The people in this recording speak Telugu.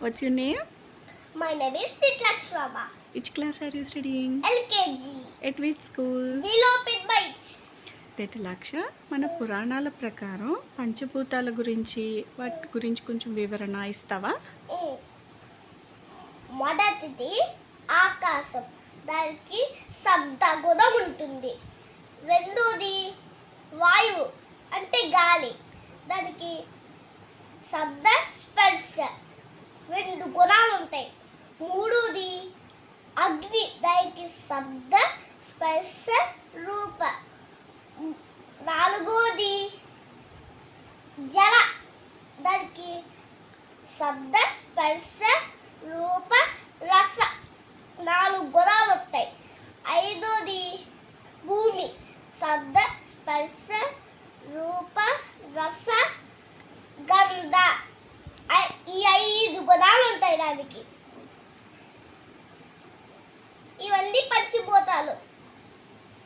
What's your name? My name is Titlakshwaba. Which class are you studying? LKG. At which school? Below Pit Bites. టెటలాక్ష మన పురాణాల ప్రకారం పంచభూతాల గురించి వాటి గురించి కొంచెం వివరణ ఇస్తావా? మొదటిది ఆకాశం, దానికి శబ్ద గుణం ఉంటుంది. రెండోది వాయువు అంటే గాలి, దానికి శబ్ద స్పర్శ రెండు గుణాలు ఉంటాయి. మూడోది అగ్ని, దానికి శబ్ద స్పర్శ రూప. నాలుగోది జల, దానికి శబ్ద స్పర్శ రూప రస నాలుగు గుణాలు ఉంటాయి. ఐదోది భూమి, శబ్ద స్పర్శ రూప రస గంధ. ఈ 5 గుణాలు ఉంటాయి దానికి. ఇవన్నీ పంచభూతాలు.